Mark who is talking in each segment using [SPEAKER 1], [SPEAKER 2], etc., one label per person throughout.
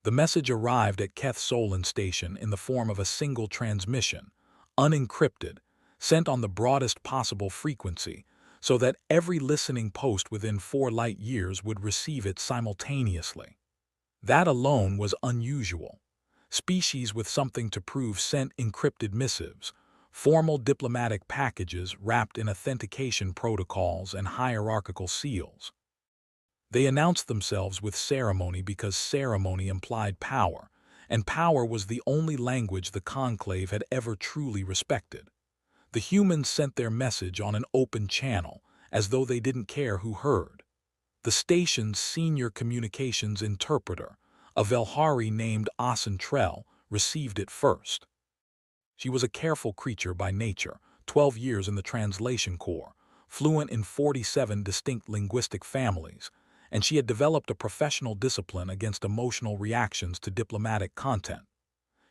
[SPEAKER 1] The message arrived at Keth Solon Station in the form of a single transmission, unencrypted, sent on the broadest possible frequency, so that every listening post within 4 light years would receive it simultaneously. That alone was unusual. Species with something to prove sent encrypted missives, formal diplomatic packages wrapped in authentication protocols and hierarchical seals. They announced themselves with ceremony because ceremony implied power, and power was the only language the conclave had ever truly respected. The humans sent their message on an open channel, as though they didn't care who heard. The station's senior communications interpreter, a Velhari named Asantrell, received it first. She was a careful creature by nature, 12 years in the translation corps, fluent in 47 distinct linguistic families, and she had developed a professional discipline against emotional reactions to diplomatic content.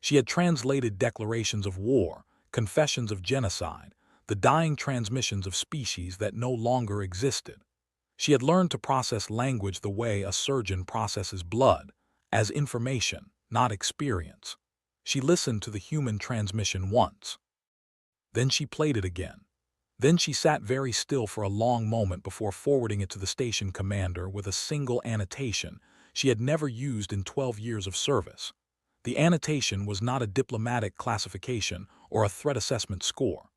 [SPEAKER 1] She had translated declarations of war, confessions of genocide, the dying transmissions of species that no longer existed. She had learned to process language the way a surgeon processes blood, as information, not experience. She listened to the human transmission once. Then she played it again. Then she sat very still for a long moment before forwarding it to the station commander with a single annotation she had never used in 12 years of service. The annotation was not a diplomatic classification or a threat assessment score.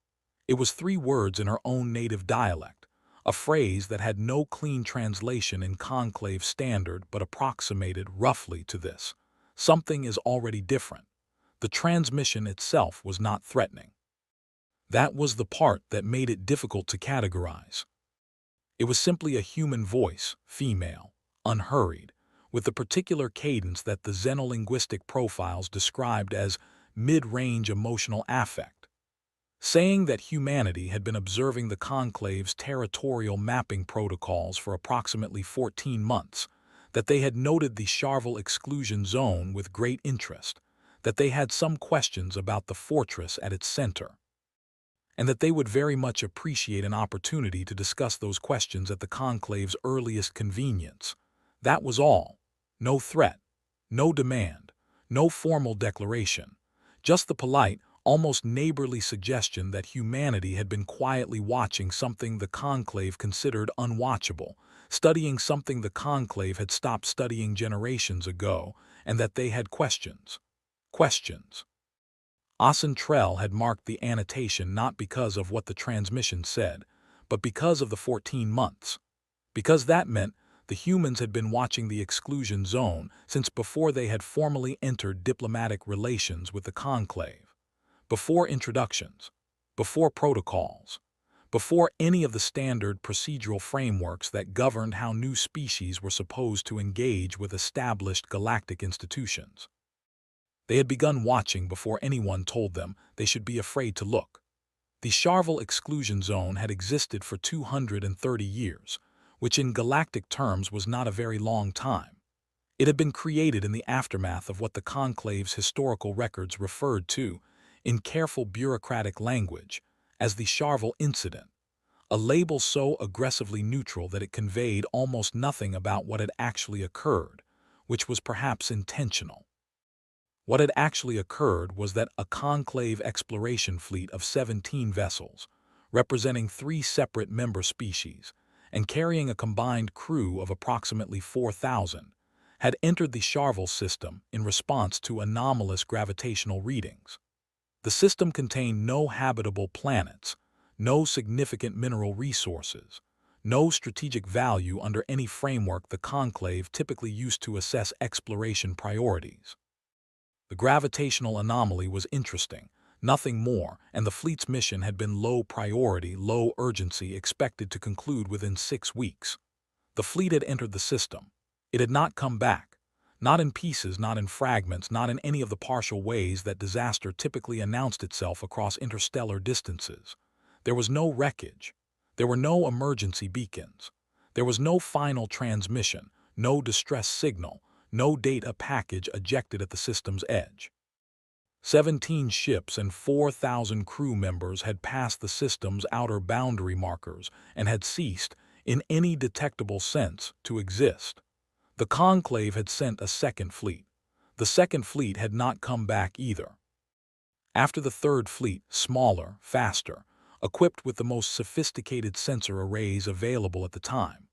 [SPEAKER 1] It was 3 words in her own native dialect, a phrase that had no clean translation in conclave standard but approximated roughly to this: something is already different. The transmission itself was not threatening. That was the part that made it difficult to categorize. It was simply a human voice, female, unhurried, with the particular cadence that the xenolinguistic profiles described as mid-range emotional affect, saying that humanity had been observing the conclave's territorial mapping protocols for approximately 14 months, that they had noted the Charvel exclusion zone with great interest, that they had some questions about the fortress at its center, and that they would very much appreciate an opportunity to discuss those questions at the conclave's earliest convenience. That was all. No threat, no demand, no formal declaration, just the polite, almost neighborly suggestion that humanity had been quietly watching something the conclave considered unwatchable, studying something the conclave had stopped studying generations ago, and that they had questions. Questions. Asantrell had marked the annotation not because of what the transmission said, but because of the 14 months. Because that meant the humans had been watching the exclusion zone since before they had formally entered diplomatic relations with the conclave, before introductions, before protocols, before any of the standard procedural frameworks that governed how new species were supposed to engage with established galactic institutions. They had begun watching before anyone told them they should be afraid to look. The Charvel exclusion zone had existed for 230 years, which in galactic terms was not a very long time. It had been created in the aftermath of what the conclave's historical records referred to, in careful bureaucratic language, as the Charvel incident, a label so aggressively neutral that it conveyed almost nothing about what had actually occurred, which was perhaps intentional. What had actually occurred was that a conclave exploration fleet of 17 vessels, representing 3 separate member species, and carrying a combined crew of approximately 4,000, had entered the Charvel system in response to anomalous gravitational readings. The system contained no habitable planets, no significant mineral resources, no strategic value under any framework the conclave typically used to assess exploration priorities. The gravitational anomaly was interesting, nothing more, and the fleet's mission had been low priority, low urgency, expected to conclude within 6 weeks. The fleet had entered the system. It had not come back, not in pieces, not in fragments, not in any of the partial ways that disaster typically announced itself across interstellar distances. There was no wreckage. There were no emergency beacons. There was no final transmission, no distress signal, no data package ejected at the system's edge. 17 ships and 4,000 crew members had passed the system's outer boundary markers and had ceased, in any detectable sense, to exist. The conclave had sent a second fleet. The second fleet had not come back either. After the third fleet, smaller, faster, equipped with the most sophisticated sensor arrays available at the time,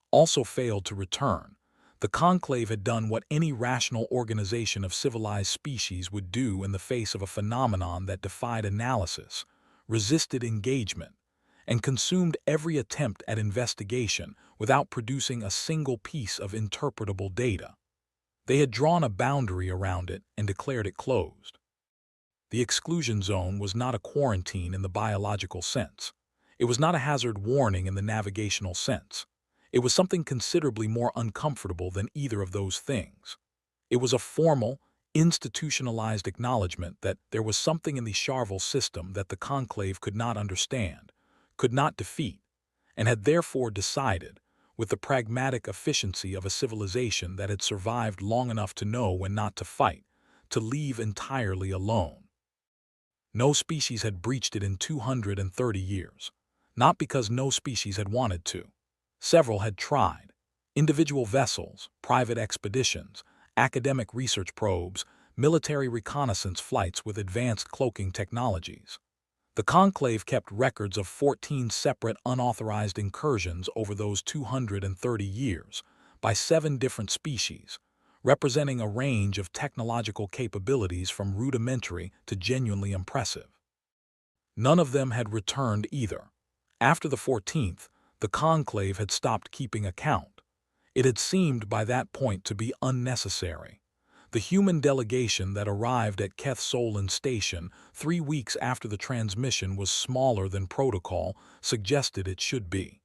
[SPEAKER 1] also failed to return, the Conclave had done what any rational organization of civilized species would do in the face of a phenomenon that defied analysis, resisted engagement, and consumed every attempt at investigation without producing a single piece of interpretable data. They had drawn a boundary around it and declared it closed. The exclusion zone was not a quarantine in the biological sense. It was not a hazard warning in the navigational sense. It was something considerably more uncomfortable than either of those things. It was a formal, institutionalized acknowledgement that there was something in the Charvel system that the Conclave could not understand, could not defeat, and had therefore decided, with the pragmatic efficiency of a civilization that had survived long enough to know when not to fight, to leave entirely alone. No species had breached it in 230 years, not because no species had wanted to. Several had tried. Individual vessels, private expeditions, academic research probes, military reconnaissance flights with advanced cloaking technologies. The Conclave kept records of 14 separate unauthorized incursions over those 230 years by 7 different species, representing a range of technological capabilities from rudimentary to genuinely impressive. None of them had returned either. After the 14th, the Conclave had stopped keeping account. It had seemed by that point to be unnecessary. The human delegation that arrived at Keth Solon Station 3 weeks after the transmission was smaller than protocol suggested it should be.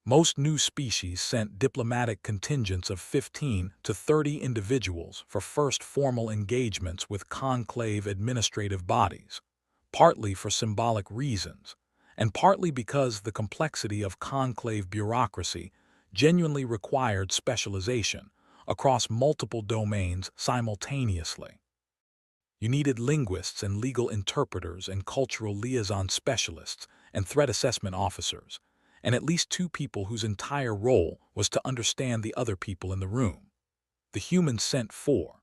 [SPEAKER 1] Most new species sent diplomatic contingents of 15 to 30 individuals for first formal engagements with conclave administrative bodies, partly for symbolic reasons, and partly because the complexity of conclave bureaucracy genuinely required specialization across multiple domains simultaneously. You needed linguists and legal interpreters and cultural liaison specialists and threat assessment officers, and at least 2 people whose entire role was to understand the other people in the room. The humans sent 4.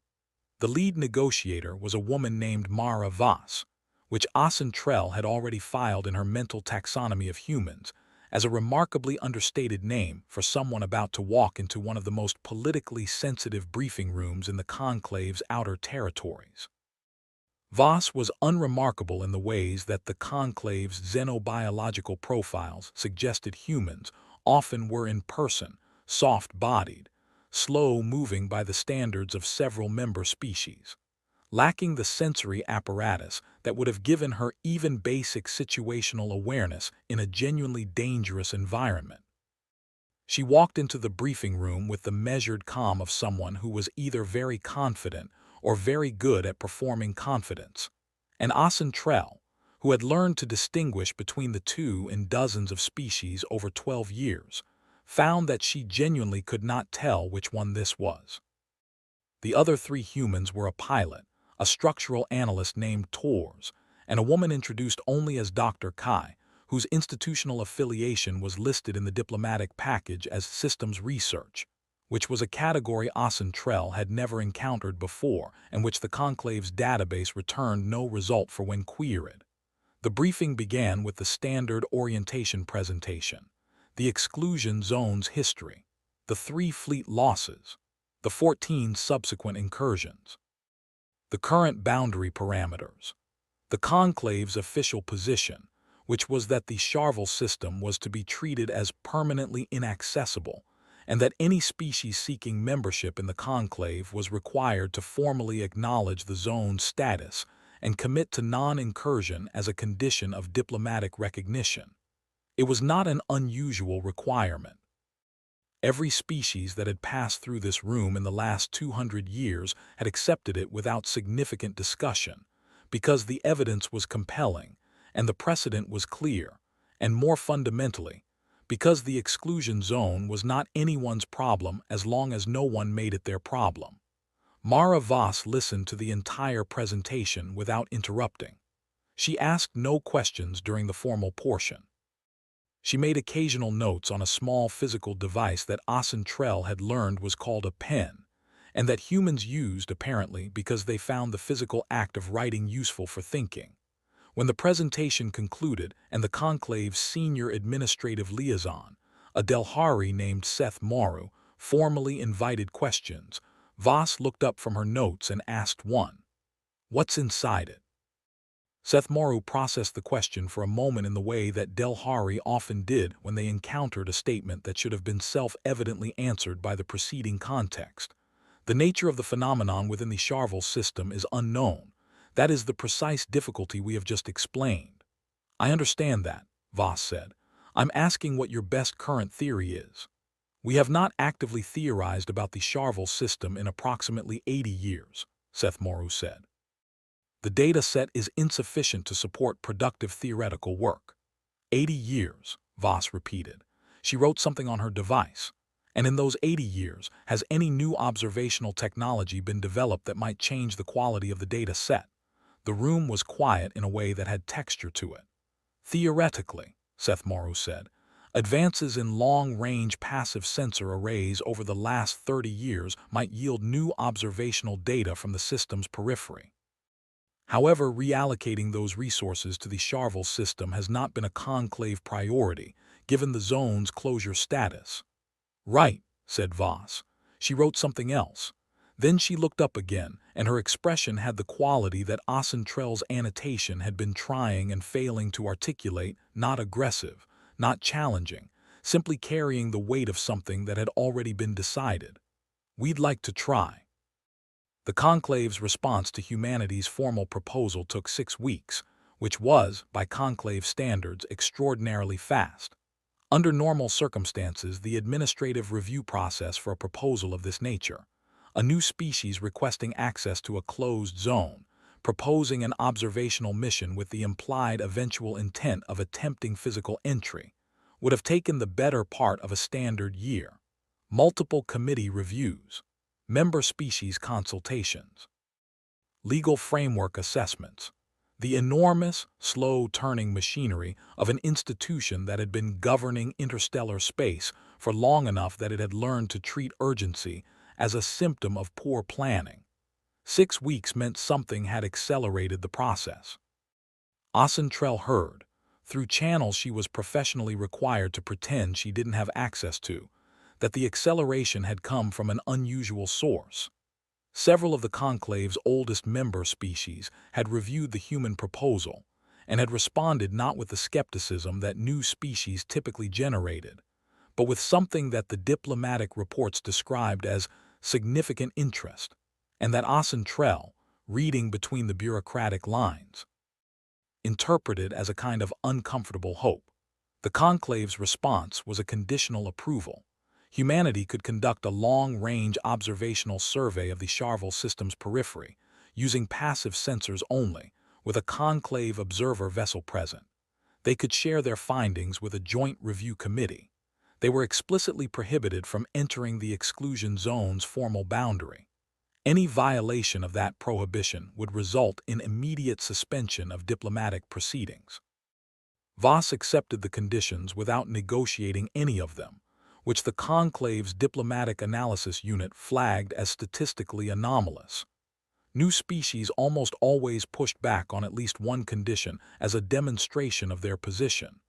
[SPEAKER 1] The lead negotiator was a woman named Mara Voss, which Asentrell had already filed in her mental taxonomy of humans as a remarkably understated name for someone about to walk into one of the most politically sensitive briefing rooms in the Conclave's outer territories. Voss was unremarkable in the ways that the Conclave's xenobiological profiles suggested humans often were in person, soft-bodied, slow-moving by the standards of several member species, lacking the sensory apparatus that would have given her even basic situational awareness in a genuinely dangerous environment. She walked into the briefing room with the measured calm of someone who was either very confident or very good at performing confidence, and Asentrell, who had learned to distinguish between the two in dozens of species over 12 years, found that she genuinely could not tell which one this was. The other 3 humans were a pilot, a structural analyst named Tors, and a woman introduced only as Dr. Kai, whose institutional affiliation was listed in the diplomatic package as systems research, which was a category Asentrell had never encountered before and which the Conclave's database returned no result for when queried. The briefing began with the standard orientation presentation, the exclusion zone's history, the 3 fleet losses, the 14 subsequent incursions, the current boundary parameters, the Conclave's official position, which was that the Charvel system was to be treated as permanently inaccessible, and that any species seeking membership in the Conclave was required to formally acknowledge the zone's status and commit to non-incursion as a condition of diplomatic recognition. It was not an unusual requirement. Every species that had passed through this room in the last 200 years had accepted it without significant discussion, because the evidence was compelling, and the precedent was clear, and more fundamentally, because the exclusion zone was not anyone's problem as long as no one made it their problem. Mara Voss listened to the entire presentation without interrupting. She asked no questions during the formal portion. She made occasional notes on a small physical device that Asentrell had learned was called a pen, and that humans used, apparently, because they found the physical act of writing useful for thinking. When the presentation concluded and the conclave's senior administrative liaison, a Delhari named Seth Morrow, formally invited questions, Voss looked up from her notes and asked one. "What's inside it?" Seth Morrow processed the question for a moment in the way that Delhari often did when they encountered a statement that should have been self-evidently answered by the preceding context. The nature of the phenomenon within the Charvel system is unknown. That is the precise difficulty we have just explained. "I understand that," Voss said. "I'm asking what your best current theory is." "We have not actively theorized about the Charvel system in approximately 80 years, Seth Morrow said. The data set is insufficient to support productive theoretical work. 80 years, Voss repeated. She wrote something on her device. And in those 80 years, has any new observational technology been developed that might change the quality of the data set? The room was quiet in a way that had texture to it. "Theoretically," Seth Morrow said, "advances in long-range passive sensor arrays over the last 30 years might yield new observational data from the system's periphery. However, reallocating those resources to the Charvel system has not been a conclave priority, given the zone's closure status." "Right," said Voss. She wrote something else. Then she looked up again, and her expression had the quality that Ocentrell's annotation had been trying and failing to articulate, not aggressive, not challenging, simply carrying the weight of something that had already been decided. "We'd like to try." The conclave's response to humanity's formal proposal took 6 weeks, which was, by conclave standards, extraordinarily fast. Under normal circumstances, the administrative review process for a proposal of this nature, a new species requesting access to a closed zone, proposing an observational mission with the implied eventual intent of attempting physical entry, would have taken the better part of a standard year. Multiple committee reviews, member species consultations, legal framework assessments, the enormous, slow-turning machinery of an institution that had been governing interstellar space for long enough that it had learned to treat urgency as a symptom of poor planning. 6 weeks meant something had accelerated the process. Ocentrell heard, through channels she was professionally required to pretend she didn't have access to, that the acceleration had come from an unusual source. Several of the conclave's oldest member species had reviewed the human proposal and had responded not with the skepticism that new species typically generated, but with something that the diplomatic reports described as significant interest, and that Ocentrell, reading between the bureaucratic lines, interpreted as a kind of uncomfortable hope. The conclave's response was a conditional approval. Humanity could conduct a long-range observational survey of the Charvel system's periphery, using passive sensors only, with a conclave observer vessel present. They could share their findings with a joint review committee. They were explicitly prohibited from entering the exclusion zone's formal boundary. Any violation of that prohibition would result in immediate suspension of diplomatic proceedings. Voss accepted the conditions without negotiating any of them, which the conclave's diplomatic analysis unit flagged as statistically anomalous. New species almost always pushed back on at least one condition as a demonstration of their position,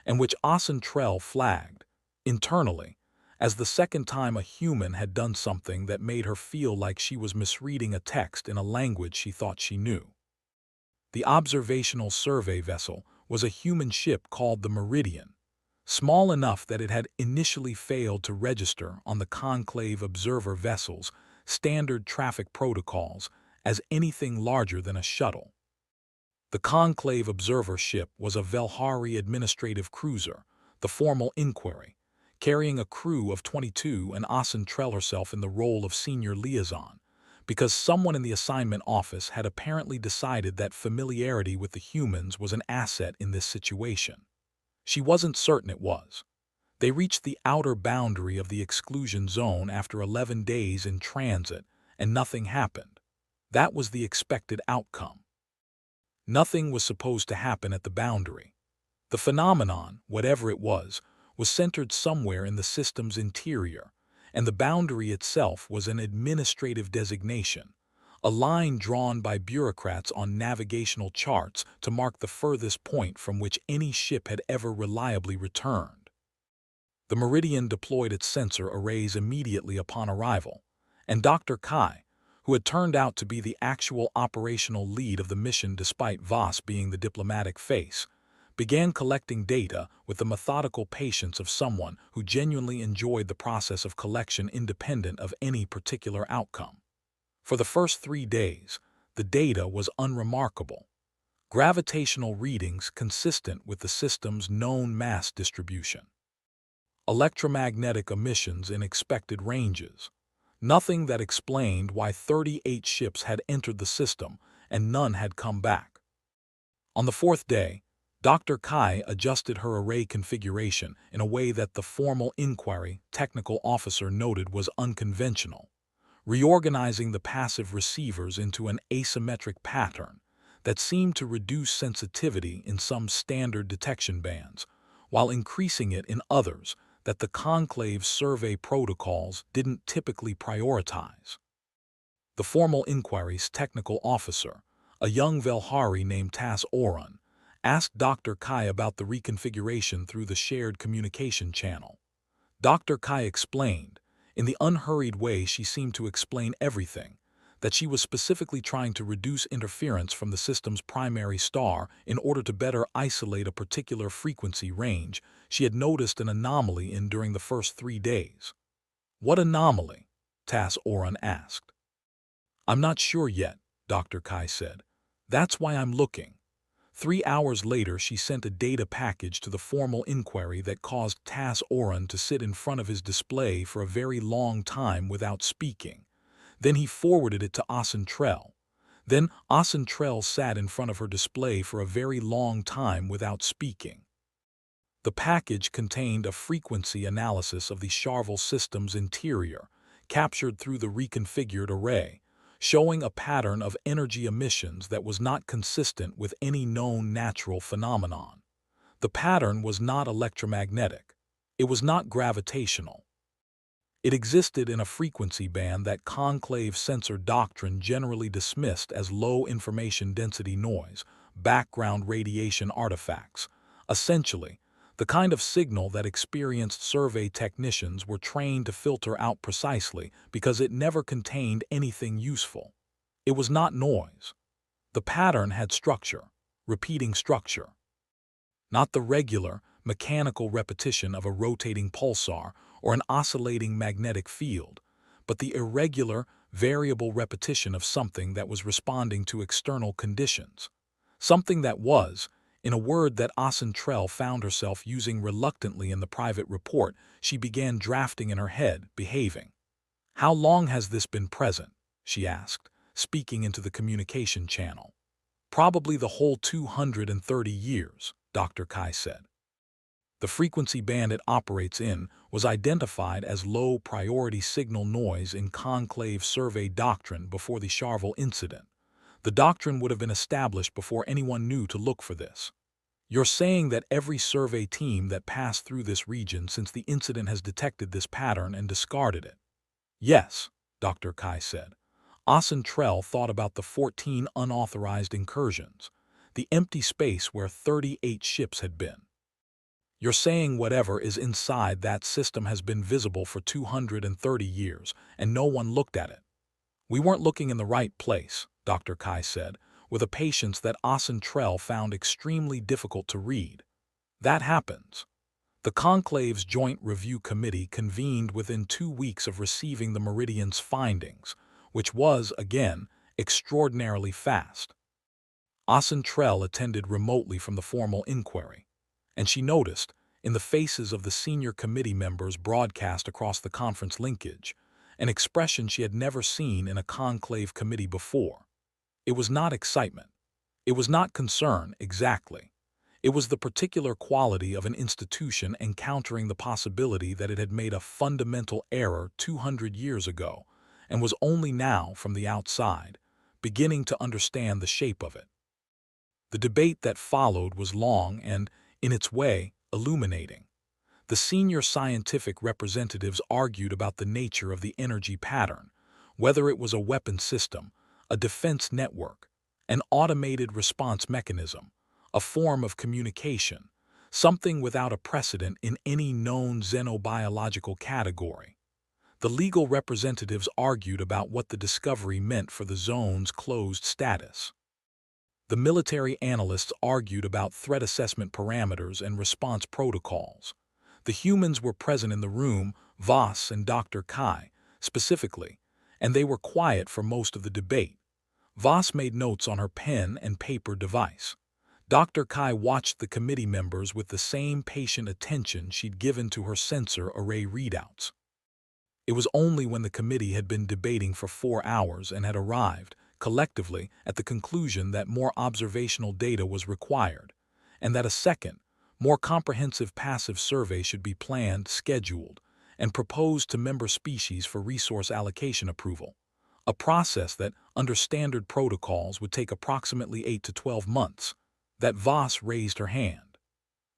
[SPEAKER 1] and which Ocentrell flagged, internally, as the second time a human had done something that made her feel like she was misreading a text in a language she thought she knew. The observational survey vessel was a human ship called the Meridian, small enough that it had initially failed to register on the conclave observer vessel's standard traffic protocols as anything larger than a shuttle. The conclave observer ship was a Velhari administrative cruiser, the formal inquiry, carrying a crew of 22 and Ocentrell herself in the role of senior liaison, because someone in the assignment office had apparently decided that familiarity with the humans was an asset in this situation. She wasn't certain it was. They reached the outer boundary of the exclusion zone after 11 days in transit, and nothing happened. That was the expected outcome. Nothing was supposed to happen at the boundary. The phenomenon, whatever it was centered somewhere in the system's interior, and the boundary itself was an administrative designation, a line drawn by bureaucrats on navigational charts to mark the furthest point from which any ship had ever reliably returned. The Meridian deployed its sensor arrays immediately upon arrival, and Dr. Kai, who had turned out to be the actual operational lead of the mission despite Voss being the diplomatic face, began collecting data with the methodical patience of someone who genuinely enjoyed the process of collection independent of any particular outcome. For the first 3 days, the data was unremarkable. Gravitational readings consistent with the system's known mass distribution. Electromagnetic emissions in expected ranges. Nothing that explained why 38 ships had entered the system and none had come back. On the 4th day, Dr. Kai adjusted her array configuration in a way that the formal inquiry technical officer noted was unconventional, reorganizing the passive receivers into an asymmetric pattern that seemed to reduce sensitivity in some standard detection bands, while increasing it in others that the Conclave's survey protocols didn't typically prioritize. The formal inquiry's technical officer, a young Velhari named Tas Oran, asked Dr. Kai about the reconfiguration through the shared communication channel. Dr. Kai explained, in the unhurried way she seemed to explain everything, that she was specifically trying to reduce interference from the system's primary star in order to better isolate a particular frequency range she had noticed an anomaly in during the first 3 days. "What anomaly?" Tas Oran asked. "I'm not sure yet," Dr. Kai said. "That's why I'm looking." 3 hours later, she sent a data package to the formal inquiry that caused Tas Oran to sit in front of his display for a very long time without speaking. Then he forwarded it to Asentrell. Then Asentrell sat in front of her display for a very long time without speaking. The package contained a frequency analysis of the Charvel system's interior, captured through the reconfigured array, showing a pattern of energy emissions that was not consistent with any known natural phenomenon. The pattern was not electromagnetic. It was not gravitational. It existed in a frequency band that conclave sensor doctrine generally dismissed as low information density noise, background radiation artifacts, essentially the kind of signal that experienced survey technicians were trained to filter out precisely because it never contained anything useful. It was not noise. The pattern had structure, repeating structure. Not the regular, mechanical repetition of a rotating pulsar or an oscillating magnetic field, but the irregular, variable repetition of something that was responding to external conditions. Something that was, in a word that Asentrell found herself using reluctantly in the private report she began drafting in her head, behaving. "How long has this been present?" she asked, speaking into the communication channel. "Probably the whole 230 years, Dr. Kai said. The frequency band it operates in was identified as low-priority signal noise in conclave survey doctrine before the Charvel incident. The doctrine would have been established before anyone knew to look for this. You're saying that every survey team that passed through this region since the incident has detected this pattern and discarded it?" "Yes," Dr. Kai said. Asentrell thought about the 14 unauthorized incursions, the empty space where 38 ships had been. "You're saying whatever is inside that system has been visible for 230 years, and no one looked at it." "We weren't looking in the right place," Dr. Kai said, with a patience that Asentrell found extremely difficult to read. "That happens." The Conclave's Joint Review Committee convened within 2 weeks of receiving the Meridian's findings, which was, again, extraordinarily fast. Asentrell attended remotely from the formal inquiry, and she noticed, in the faces of the senior committee members broadcast across the conference linkage, an expression she had never seen in a conclave committee before. It was not excitement. It was not concern, exactly. It was the particular quality of an institution encountering the possibility that it had made a fundamental error 200 years ago and was only now, from the outside, beginning to understand the shape of it. The debate that followed was long and, in its way, illuminating. The senior scientific representatives argued about the nature of the energy pattern, whether it was a weapon system, a defense network, an automated response mechanism, a form of communication, something without a precedent in any known xenobiological category. The legal representatives argued about what the discovery meant for the zone's closed status. The military analysts argued about threat assessment parameters and response protocols. The humans were present in the room, Voss and Dr. Kai, specifically, and they were quiet for most of the debate. Voss made notes on her pen and paper device. Dr. Kai watched the committee members with the same patient attention she'd given to her sensor array readouts. It was only when the committee had been debating for 4 hours and had arrived, collectively, at the conclusion that more observational data was required, and that a second, more comprehensive passive survey should be planned, scheduled, and proposed to member species for resource allocation approval, a process that, under standard protocols, would take approximately 8 to 12 months, that Voss raised her hand.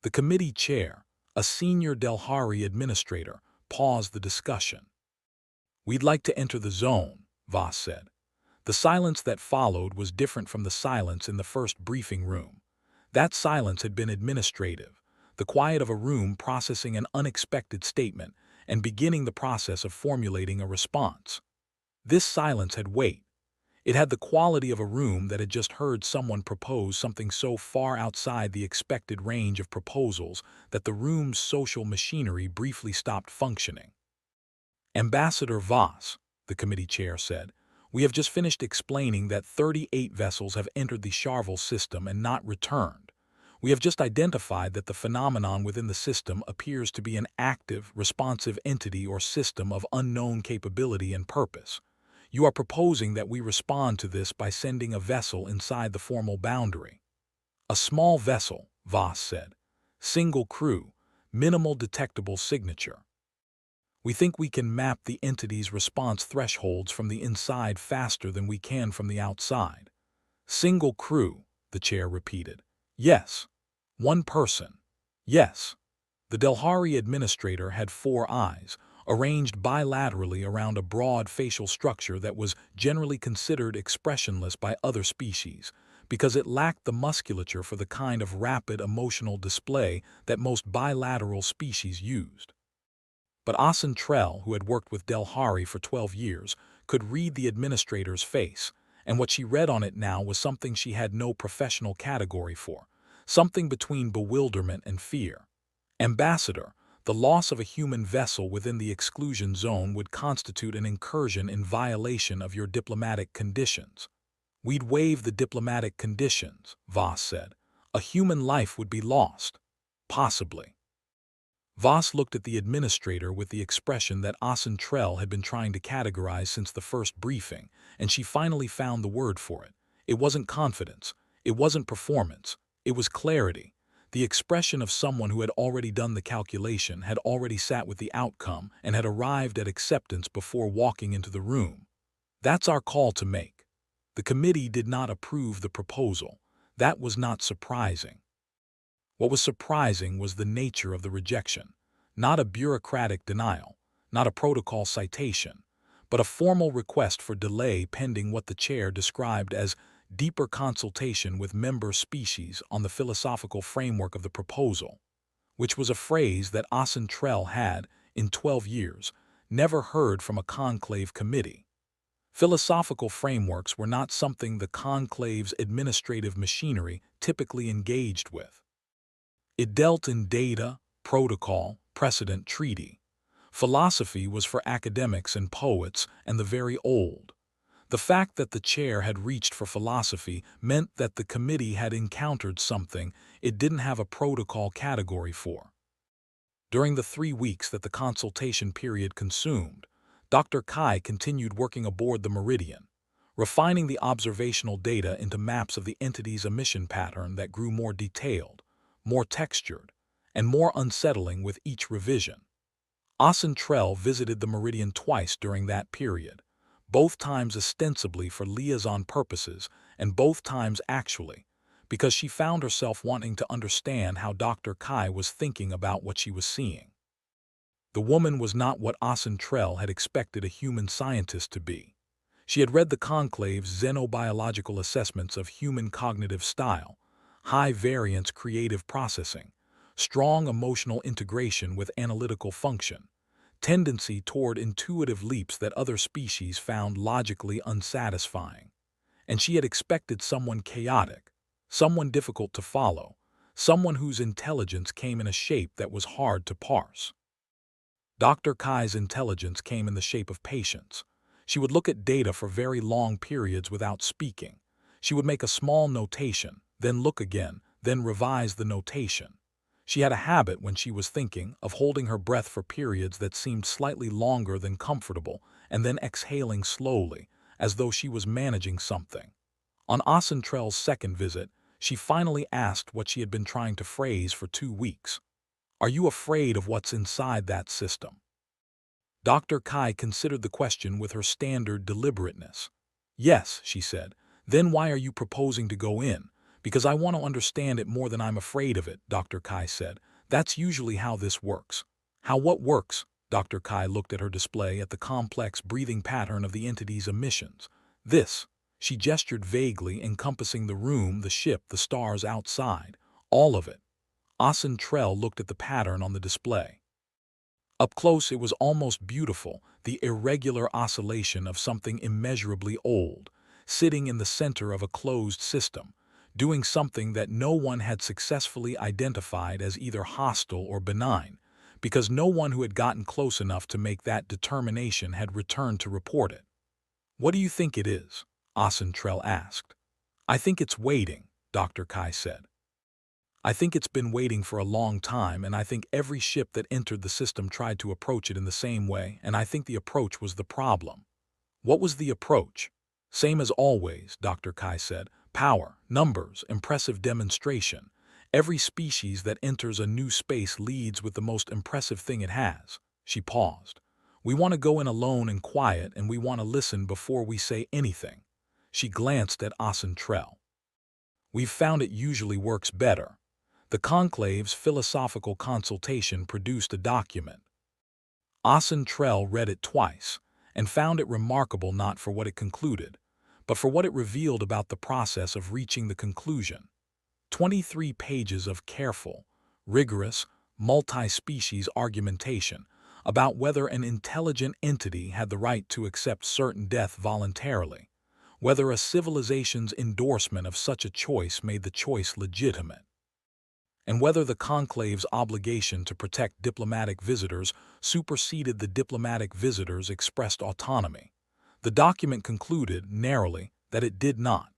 [SPEAKER 1] The committee chair, a senior Delhari administrator, paused the discussion. "We'd like to enter the zone," Voss said. The silence that followed was different from the silence in the first briefing room. That silence had been administrative, the quiet of a room processing an unexpected statement and beginning the process of formulating a response. This silence had weight. It had the quality of a room that had just heard someone propose something so far outside the expected range of proposals that the room's social machinery briefly stopped functioning. "Ambassador Voss," the committee chair said, "we have just finished explaining that 38 vessels have entered the Charvel system and not returned. We have just identified that the phenomenon within the system appears to be an active, responsive entity or system of unknown capability and purpose. You are proposing that we respond to this by sending a vessel inside the formal boundary." "A small vessel," Voss said. "Single crew, minimal detectable signature. We think we can map the entity's response thresholds from the inside faster than we can from the outside." "Single crew," the chair repeated. "Yes. One person. Yes." The Delhari administrator had 4 eyes, arranged bilaterally around a broad facial structure that was generally considered expressionless by other species, because it lacked the musculature for the kind of rapid emotional display that most bilateral species used. But Asentrell, who had worked with Delhari for 12 years, could read the administrator's face, and what she read on it now was something she had no professional category for, something between bewilderment and fear. "Ambassador, the loss of a human vessel within the exclusion zone would constitute an incursion in violation of your diplomatic conditions." "We'd waive the diplomatic conditions," Voss said. "A human life would be lost." "Possibly." Voss looked at the administrator with the expression that Asentrell had been trying to categorize since the first briefing, and she finally found the word for it. It wasn't confidence. It wasn't performance. It was clarity. The expression of someone who had already done the calculation, had already sat with the outcome, and had arrived at acceptance before walking into the room. "That's our call to make." The committee did not approve the proposal. That was not surprising. What was surprising was the nature of the rejection. Not a bureaucratic denial, not a protocol citation, but a formal request for delay pending what the chair described as deeper consultation with member species on the philosophical framework of the proposal, which was a phrase that Asentrell had, in 12 years, never heard from a conclave committee. Philosophical frameworks were not something the conclave's administrative machinery typically engaged with. It dealt in data, protocol, precedent, treaty. Philosophy was for academics and poets and the very old. The fact that the chair had reached for philosophy meant that the committee had encountered something it didn't have a protocol category for. During the 3 weeks that the consultation period consumed, Dr. Kai continued working aboard the Meridian, refining the observational data into maps of the entity's emission pattern that grew more detailed, more textured, and more unsettling with each revision. Asentrell visited the Meridian twice during that period, both times ostensibly for liaison purposes and both times actually, because she found herself wanting to understand how Dr. Kai was thinking about what she was seeing. The woman was not what Asentrell had expected a human scientist to be. She had read the Conclave's xenobiological assessments of human cognitive style, high-variance creative processing, strong emotional integration with analytical function, tendency toward intuitive leaps that other species found logically unsatisfying. And she had expected someone chaotic, someone difficult to follow, someone whose intelligence came in a shape that was hard to parse. Dr. Kai's intelligence came in the shape of patience. She would look at data for very long periods without speaking. She would make a small notation, then look again, then revise the notation. She had a habit when she was thinking of holding her breath for periods that seemed slightly longer than comfortable and then exhaling slowly, as though she was managing something. On Asentrell's second visit, she finally asked what she had been trying to phrase for 2 weeks. "Are you afraid of what's inside that system?" Dr. Kai considered the question with her standard deliberateness. "Yes," she said. "Then why are you proposing to go in?" "Because I want to understand it more than I'm afraid of it," Dr. Kai said. "That's usually how this works." "How what works?" Dr. Kai looked at her display at the complex breathing pattern of the entity's emissions. "This." She gestured vaguely, encompassing the room, the ship, the stars outside. "All of it." Asentrell looked at the pattern on the display. Up close it was almost beautiful, the irregular oscillation of something immeasurably old, sitting in the center of a closed system, doing something that no one had successfully identified as either hostile or benign, because no one who had gotten close enough to make that determination had returned to report it. "What do you think it is?" Asentrell asked. "I think it's waiting," Dr. Kai said. "I think it's been waiting for a long time, and I think every ship that entered the system tried to approach it in the same way, and I think the approach was the problem." "What was the approach?" "Same as always," Dr. Kai said. "Power, numbers, impressive demonstration. Every species that enters a new space leads with the most impressive thing it has." She paused. "We want to go in alone and quiet, and we want to listen before we say anything." She glanced at Asentrell. "We've found it usually works better." The Conclave's philosophical consultation produced a document. Asentrell read it twice, and found it remarkable not for what it concluded, but for what it revealed about the process of reaching the conclusion. 23 pages of careful, rigorous, multi-species argumentation about whether an intelligent entity had the right to accept certain death voluntarily, whether a civilization's endorsement of such a choice made the choice legitimate, and whether the Conclave's obligation to protect diplomatic visitors superseded the diplomatic visitors' expressed autonomy. The document concluded, narrowly, that it did not,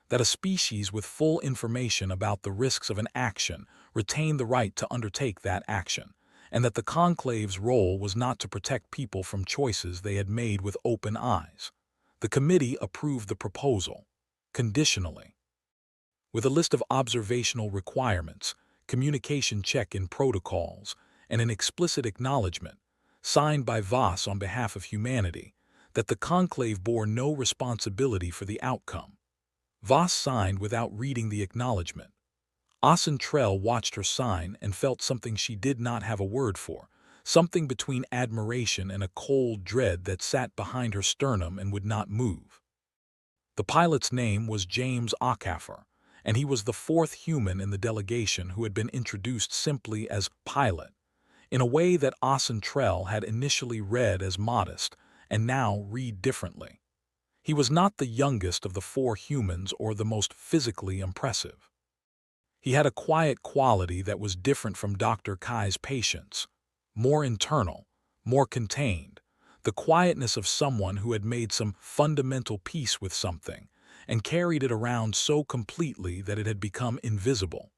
[SPEAKER 1] that a species with full information about the risks of an action retained the right to undertake that action, and that the Conclave's role was not to protect people from choices they had made with open eyes. The committee approved the proposal, conditionally, with a list of observational requirements, communication check-in protocols, and an explicit acknowledgement, signed by Voss on behalf of humanity, that the Conclave bore no responsibility for the outcome. Voss signed without reading the acknowledgement. Asentrell watched her sign and felt something she did not have a word for, something between admiration and a cold dread that sat behind her sternum and would not move. The pilot's name was James Ockafer, and he was the 4th human in the delegation who had been introduced simply as pilot, in a way that Asentrell had initially read as modest and now read differently. He was not the youngest of the 4 humans or the most physically impressive. He had a quiet quality that was different from Dr. Kai's patience, more internal, more contained, the quietness of someone who had made some fundamental peace with something and carried it around so completely that it had become invisible.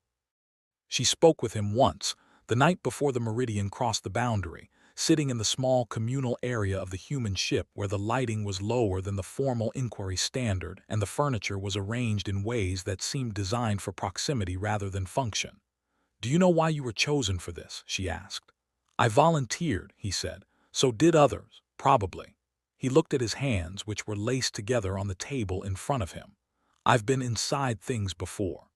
[SPEAKER 1] She spoke with him once, the night before the Meridian crossed the boundary, sitting in the small communal area of the human ship where the lighting was lower than the formal inquiry standard and the furniture was arranged in ways that seemed designed for proximity rather than function. "Do you know why you were chosen for this?" she asked. "I volunteered," he said. "So did others, probably." He looked at his hands, which were laced together on the table in front of him. "I've been inside things before.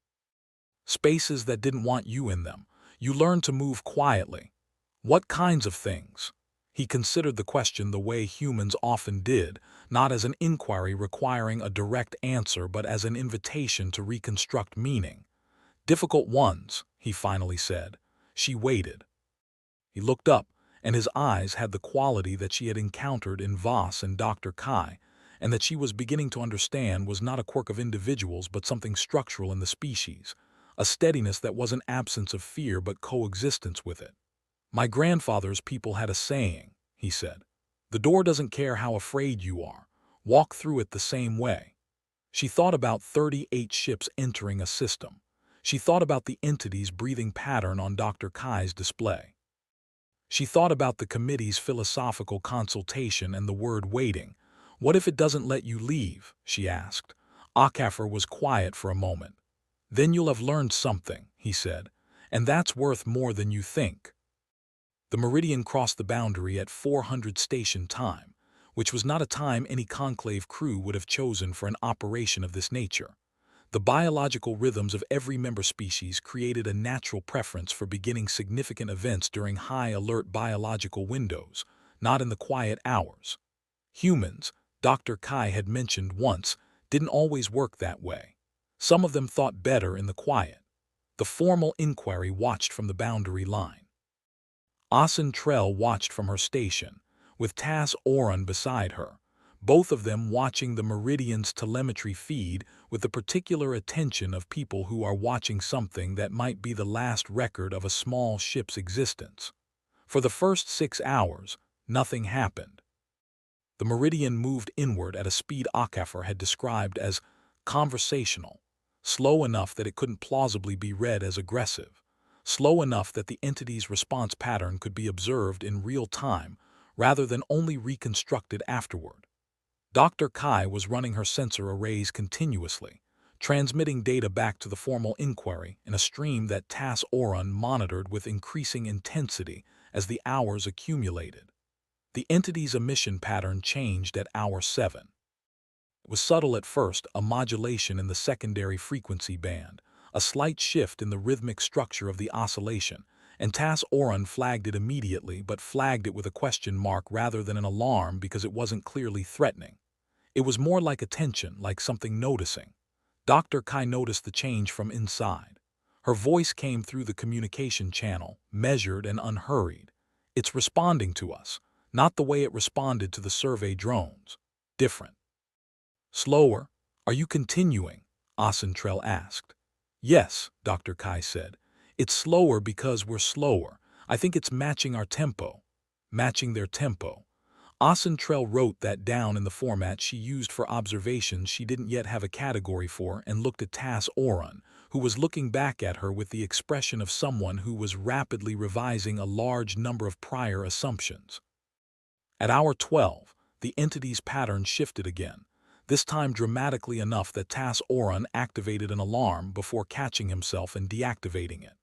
[SPEAKER 1] Spaces that didn't want you in them. You learn to move quietly." What kinds of things? He considered the question the way humans often did, not as an inquiry requiring a direct answer but as an invitation to reconstruct meaning. Difficult ones, he finally said. She waited. He looked up, and his eyes had the quality that she had encountered in Voss and Dr. Kai, and that she was beginning to understand was not a quirk of individuals but something structural in the species, a steadiness that wasn't absence of fear but coexistence with it. My grandfather's people had a saying, he said. The door doesn't care how afraid you are. Walk through it the same way. She thought about 38 ships entering a system. She thought about the entity's breathing pattern on Dr. Kai's display. She thought about the committee's philosophical consultation and the word waiting. What if it doesn't let you leave? She asked. Akafor was quiet for a moment. Then you'll have learned something, he said, and that's worth more than you think. The Meridian crossed the boundary at 400 station time, which was not a time any conclave crew would have chosen for an operation of this nature. The biological rhythms of every member species created a natural preference for beginning significant events during high-alert biological windows, not in the quiet hours. Humans, Dr. Kai had mentioned once, didn't always work that way. Some of them thought better in the quiet. The formal inquiry watched from the boundary line. Asen Trell watched from her station, with Tas Oran beside her, both of them watching the Meridian's telemetry feed with the particular attention of people who are watching something that might be the last record of a small ship's existence. For the first 6 hours, nothing happened. The Meridian moved inward at a speed Akafor had described as conversational, slow enough that it couldn't plausibly be read as aggressive, slow enough that the entity's response pattern could be observed in real time rather than only reconstructed afterward. Dr. Kai was running her sensor arrays continuously, transmitting data back to the formal inquiry in a stream that Tas Oran monitored with increasing intensity as the hours accumulated. The entity's emission pattern changed at hour 7. It was subtle at first, a modulation in the secondary frequency band, a slight shift in the rhythmic structure of the oscillation, and Tas Oran flagged it immediately but flagged it with a question mark rather than an alarm because it wasn't clearly threatening. It was more like attention, like something noticing. Dr. Kai noticed the change from inside. Her voice came through the communication channel, measured and unhurried. It's responding to us, not the way it responded to the survey drones. Different. Slower. Are you continuing? Asen Trell asked. Yes, Dr. Kai said. It's slower because we're slower. I think it's matching our tempo. Matching their tempo. Asen Trell wrote that down in the format she used for observations she didn't yet have a category for and looked at Tas Oran, who was looking back at her with the expression of someone who was rapidly revising a large number of prior assumptions. At hour 12, the entity's pattern shifted again, this time dramatically enough that Tas Oran activated an alarm before catching himself and deactivating it.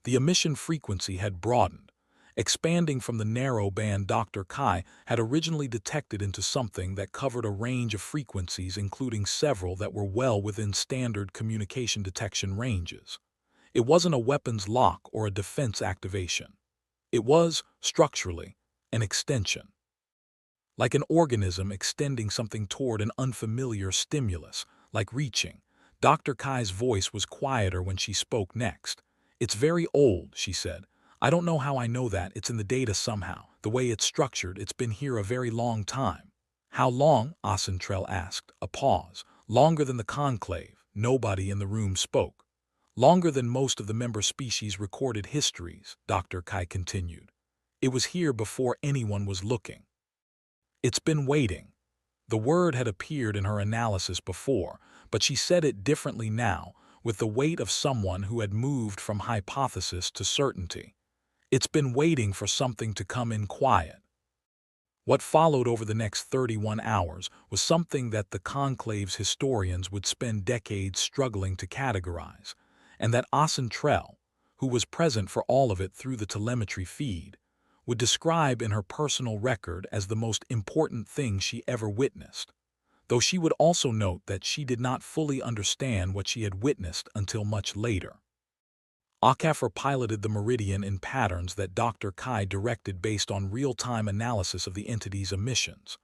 [SPEAKER 1] The emission frequency had broadened, expanding from the narrow band Dr. Kai had originally detected into something that covered a range of frequencies including several that were well within standard communication detection ranges. It wasn't a weapons lock or a defense activation. It was, structurally, an extension. Like an organism extending something toward an unfamiliar stimulus, like reaching. Dr. Kai's voice was quieter when she spoke next. It's very old, she said. I don't know how I know that. It's in the data somehow. The way it's structured, it's been here a very long time. How long? Asen Trell asked. A pause. Longer than the conclave. Nobody in the room spoke. Longer than most of the member species' recorded histories, Dr. Kai continued. It was here before anyone was looking. It's been waiting. The word had appeared in her analysis before, but she said it differently now, with the weight of someone who had moved from hypothesis to certainty. It's been waiting for something to come in quiet. What followed over the next 31 hours was something that the conclave's historians would spend decades struggling to categorize, and that Asen Trell, who was present for all of it through the telemetry feed, would describe in her personal record as the most important thing she ever witnessed, though she would also note that she did not fully understand what she had witnessed until much later. Akafor piloted the Meridian in patterns that Dr. Kai directed based on real-time analysis of the entity's emissions.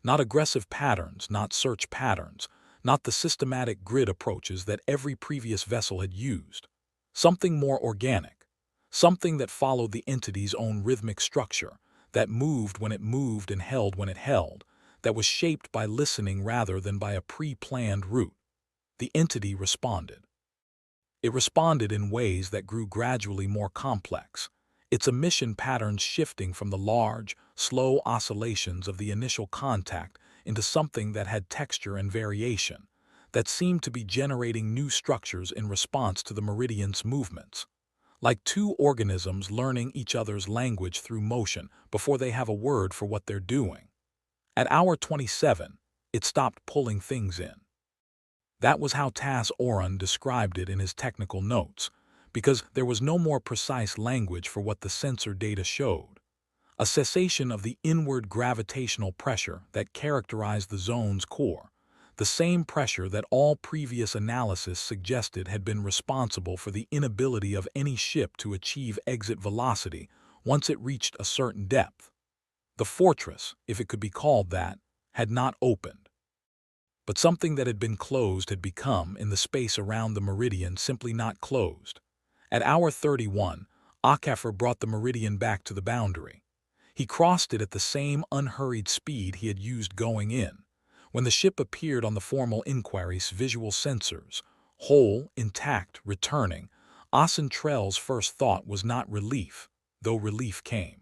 [SPEAKER 1] Not aggressive patterns, not search patterns, not the systematic grid approaches that every previous vessel had used. Something more organic. Something that followed the entity's own rhythmic structure, that moved when it moved and held when it held, that was shaped by listening rather than by a pre-planned route. The entity responded. It responded in ways that grew gradually more complex, its emission patterns shifting from the large, slow oscillations of the initial contact into something that had texture and variation, that seemed to be generating new structures in response to the Meridian's movements. Like two organisms learning each other's language through motion before they have a word for what they're doing. At hour 27, it stopped pulling things in. That was how Tas Oran described it in his technical notes, because there was no more precise language for what the sensor data showed. A cessation of the inward gravitational pressure that characterized the zone's core, the same pressure that all previous analysis suggested had been responsible for the inability of any ship to achieve exit velocity once it reached a certain depth. The fortress, if it could be called that, had not opened. But something that had been closed had become, in the space around the Meridian, simply not closed. At hour 31, Akafor brought the Meridian back to the boundary. He crossed it at the same unhurried speed he had used going in. When the ship appeared on the formal inquiry's visual sensors, whole, intact, returning, Asen Trell's first thought was not relief, though relief came.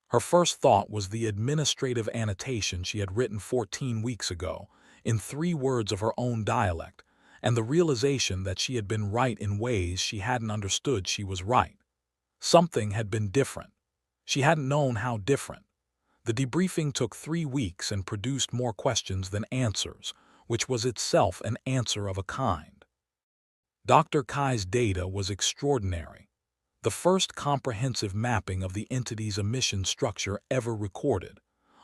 [SPEAKER 1] Her first thought was the administrative annotation she had written 14 weeks ago, in 3 words of her own dialect, and the realization that she had been right in ways she hadn't understood she was right. Something had been different. She hadn't known how different. The debriefing took 3 weeks and produced more questions than answers, which was itself an answer of a kind. Dr. Kai's data was extraordinary. The first comprehensive mapping of the entity's emission structure ever recorded,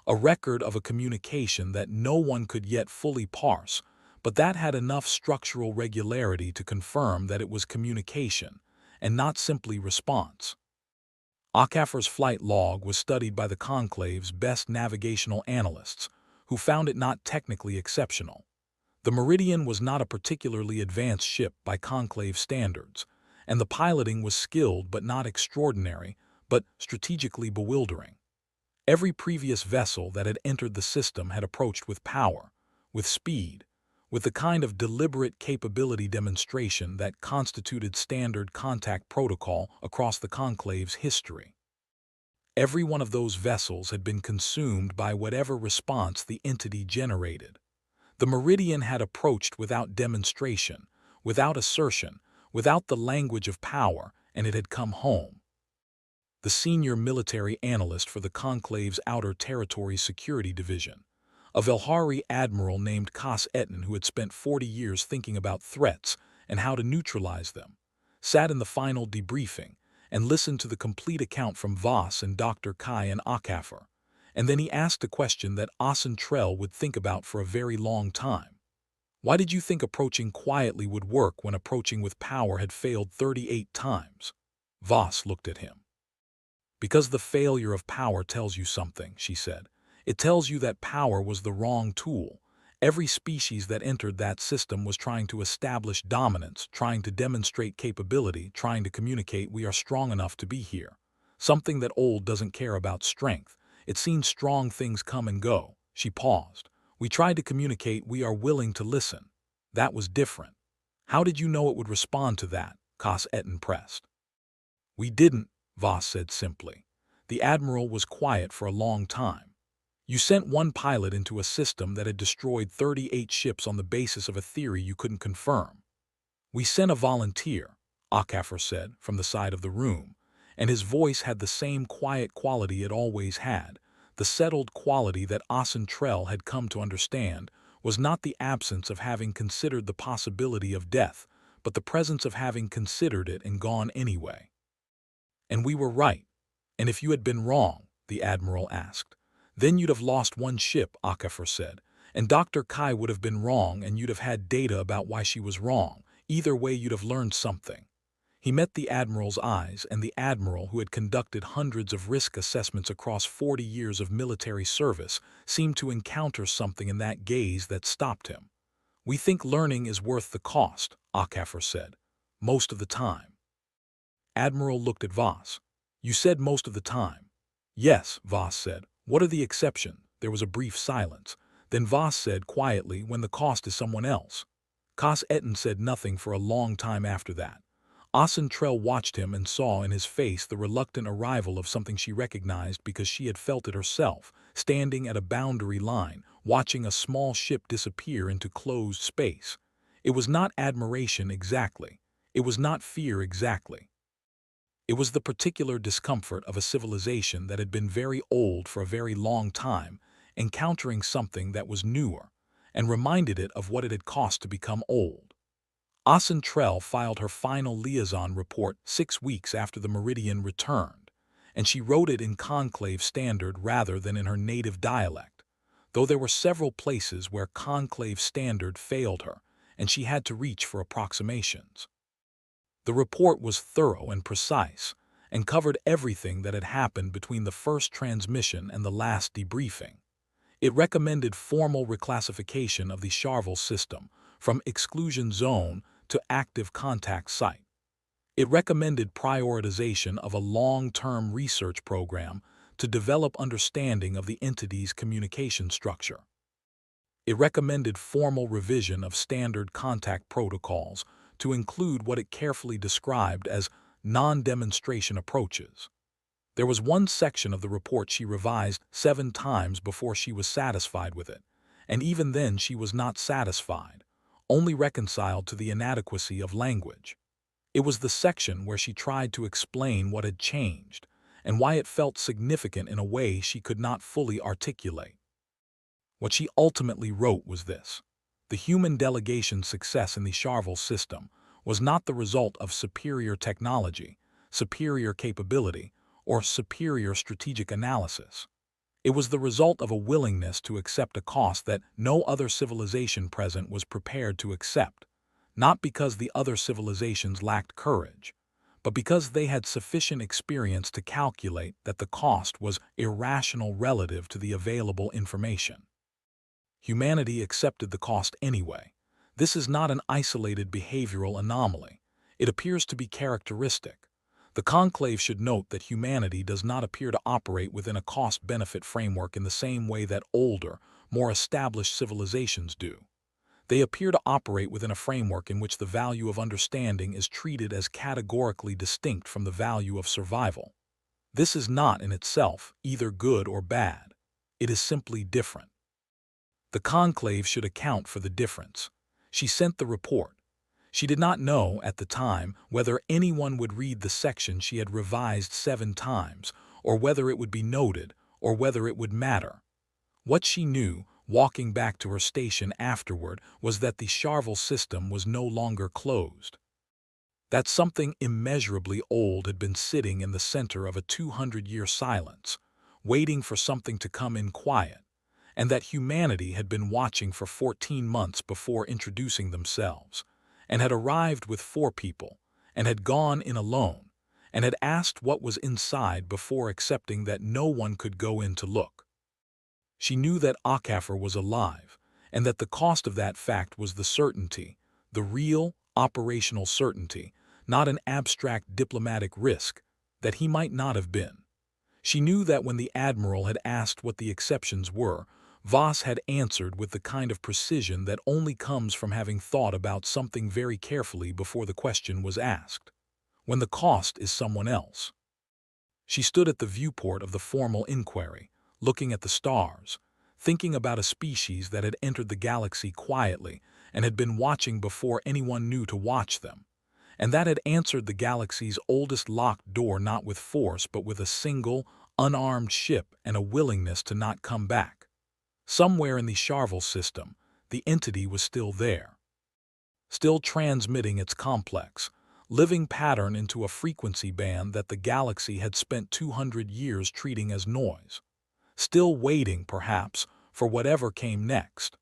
[SPEAKER 1] a record of a communication that no one could yet fully parse, but that had enough structural regularity to confirm that it was communication, and not simply response. Akafor's flight log was studied by the Conclave's best navigational analysts, who found it not technically exceptional. The Meridian was not a particularly advanced ship by Conclave standards, and the piloting was skilled but not extraordinary, but strategically bewildering. Every previous vessel that had entered the system had approached with power, with speed, with the kind of deliberate capability demonstration that constituted standard contact protocol across the Conclave's history. Every one of those vessels had been consumed by whatever response the entity generated. The Meridian had approached without demonstration, without assertion, without the language of power, and it had come home. The senior military analyst for the Conclave's Outer Territories Security Division, a Velhari admiral named Kas Etten who had spent 40 years thinking about threats and how to neutralize them, sat in the final debriefing and listened to the complete account from Voss and Dr. Kai and Akafor, and then he asked a question that Asen Trell would think about for a very long time. Why did you think approaching quietly would work when approaching with power had failed 38 times? Voss looked at him. Because the failure of power tells you something, she said. It tells you that power was the wrong tool. Every species that entered that system was trying to establish dominance, trying to demonstrate capability, trying to communicate we are strong enough to be here. Something that old doesn't care about strength. It's seen strong things come and go. She paused. We tried to communicate we are willing to listen. That was different. How did you know it would respond to that? Kas Etten pressed. We didn't, Voss said simply. The admiral was quiet for a long time. You sent one pilot into a system that had destroyed 38 ships on the basis of a theory you couldn't confirm. We sent a volunteer, Akafor said, from the side of the room, and his voice had the same quiet quality it always had. The settled quality that Asen Trell had come to understand was not the absence of having considered the possibility of death, but the presence of having considered it and gone anyway. And we were right. And if you had been wrong, the admiral asked, then you'd have lost one ship, Akafor said, and Dr. Kai would have been wrong and you'd have had data about why she was wrong. Either way you'd have learned something. He met the Admiral's eyes, and the Admiral, who had conducted hundreds of risk assessments across 40 years of military service, seemed to encounter something in that gaze that stopped him. "We think learning is worth the cost," Achafer said. "Most of the time." Admiral looked at Voss. "You said most of the time." "Yes," Voss said. "What are the exceptions?" There was a brief silence. Then Voss said quietly, "When the cost is someone else." Kas Etten said nothing for a long time after that. Trell watched him and saw in his face the reluctant arrival of something she recognized because she had felt it herself, standing at a boundary line, watching a small ship disappear into closed space. It was not admiration exactly. It was not fear exactly. It was the particular discomfort of a civilization that had been very old for a very long time, encountering something that was newer, and reminded it of what it had cost to become old. Trell filed her final liaison report 6 weeks after the Meridian returned, and she wrote it in Conclave Standard rather than in her native dialect, though there were several places where Conclave Standard failed her, and she had to reach for approximations. The report was thorough and precise, and covered everything that had happened between the first transmission and the last debriefing. It recommended formal reclassification of the Charvel system from exclusion zone to active contact site. It recommended prioritization of a long-term research program to develop understanding of the entity's communication structure. It recommended formal revision of standard contact protocols to include what it carefully described as non-demonstration approaches. There was one section of the report she revised 7 times before she was satisfied with it, and even then she was not satisfied, only reconciled to the inadequacy of language. It was the section where she tried to explain what had changed, and why it felt significant in a way she could not fully articulate. What she ultimately wrote was this: the human delegation's success in the Charvel system was not the result of superior technology, superior capability, or superior strategic analysis. It was the result of a willingness to accept a cost that no other civilization present was prepared to accept, not because the other civilizations lacked courage, but because they had sufficient experience to calculate that the cost was irrational relative to the available information. Humanity accepted the cost anyway. This is not an isolated behavioral anomaly. It appears to be characteristic. The conclave should note that humanity does not appear to operate within a cost-benefit framework in the same way that older, more established civilizations do. They appear to operate within a framework in which the value of understanding is treated as categorically distinct from the value of survival. This is not in itself either good or bad. It is simply different. The conclave should account for the difference. She sent the report. She did not know, at the time, whether anyone would read the section she had revised 7 times, or whether it would be noted, or whether it would matter. What she knew, walking back to her station afterward, was that the Charvel system was no longer closed. That something immeasurably old had been sitting in the center of a 200-year silence, waiting for something to come in quiet, and that humanity had been watching for 14 months before introducing themselves, and had arrived with 4 people, and had gone in alone, and had asked what was inside before accepting that no one could go in to look. She knew that Achafer was alive, and that the cost of that fact was the certainty, the real, operational certainty, not an abstract diplomatic risk, that he might not have been. She knew that when the Admiral had asked what the exceptions were, Voss had answered with the kind of precision that only comes from having thought about something very carefully before the question was asked. When the cost is someone else. She stood at the viewport of the formal inquiry, looking at the stars, thinking about a species that had entered the galaxy quietly and had been watching before anyone knew to watch them, and that had answered the galaxy's oldest locked door not with force but with a single, unarmed ship and a willingness to not come back. Somewhere in the Charvel system, the entity was still there, still transmitting its complex, living pattern into a frequency band that the galaxy had spent 200 years treating as noise, still waiting, perhaps, for whatever came next,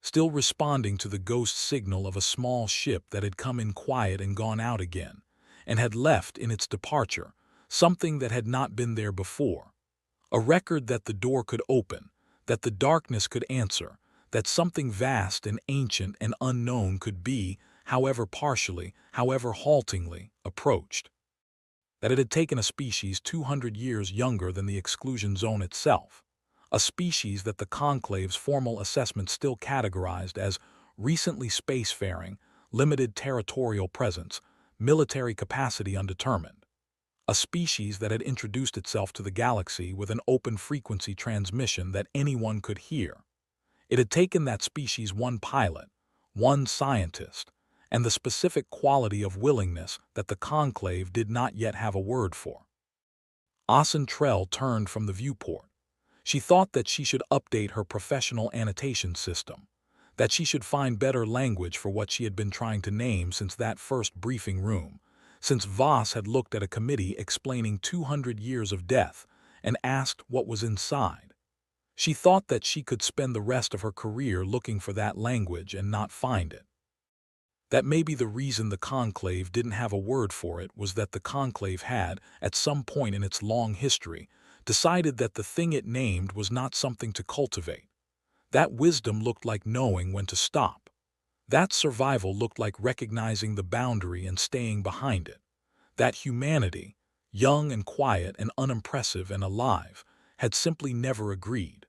[SPEAKER 1] still responding to the ghost signal of a small ship that had come in quiet and gone out again, and had left in its departure something that had not been there before, a record that the door could open, that the darkness could answer, that something vast and ancient and unknown could be, however partially, however haltingly, approached. That it had taken a species 200 years younger than the exclusion zone itself, a species that the Conclave's formal assessment still categorized as recently spacefaring, limited territorial presence, military capacity undetermined, a species that had introduced itself to the galaxy with an open frequency transmission that anyone could hear. It had taken that species one pilot, one scientist, and the specific quality of willingness that the Conclave did not yet have a word for. Asen Trell turned from the viewport. She thought that she should update her professional annotation system, that she should find better language for what she had been trying to name since that first briefing room, since Voss had looked at a committee explaining 200 years of death and asked what was inside. She thought that she could spend the rest of her career looking for that language and not find it. That maybe the reason the Conclave didn't have a word for it was that the Conclave had, at some point in its long history, decided that the thing it named was not something to cultivate. That wisdom looked like knowing when to stop. That survival looked like recognizing the boundary and staying behind it. That humanity, young and quiet and unimpressive and alive, had simply never agreed.